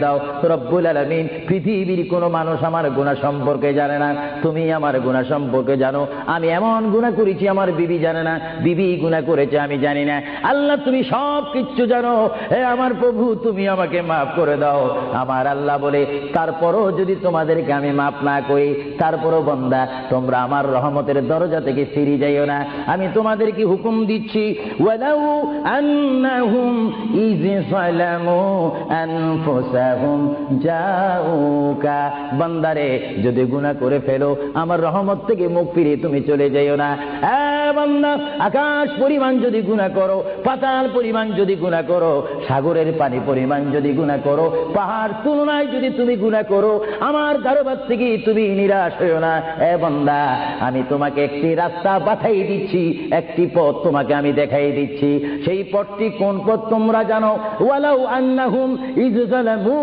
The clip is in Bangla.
দাও রব্বুল আলামিন। পৃথিবীর কোনো মানুষ আমার গুনাহ সম্পর্কে জানে না, তুমি আমার গুনাহ সম্পর্কে জানো। আমি এমন গুনাহ করেছি আমার বিবি জানে না, বিবি গুনাহ করেছে আমি জানি না। আল্লাহ তুমি সব কিচ্ছু জানো, হে আমার প্রভু তুমি আমাকে মাফ করে দাও। আমার আল্লাহ বলে তারপরও যদি তোমাদেরকে আমি মাফ না করি, তারপরও বান্দা তোমরা আমার রহমতের দরজা থেকে ফিরে যাইও না। আমি তোমাদেরকে হুকুম দিচ্ছি, ওয়ালাউ আন্নাহুম ইয যালামু আনফুসাহুম জাউকা, বান্দারে যদি গুনাহ করে ফেলো আমার রহমত থেকে মুখ ফিরিয়ে তুমি চলে যাইও না। বান্দা আকাশ পরিমাণ যদি গুনাহ করো, পাতাল পরিমাণ যদি গুনাহ করো, সাগরের পানি পরিমাণ যদি গুনাহ করো, পাহাড় তুলনায় যদি তুমি গুনাহ করো, আমার দরবার থেকে তুমি নিরাশ হইও না। বান্দা আমি তোমাকে একটি রাস্তা বাতাই দিচ্ছি, একটি পথ তোমাকে আমি দেখাই দিচ্ছি। সেই পথটি কোন পথ তোমরা জানো? ওয়ালাউ আন্নাহুম ইয যালামু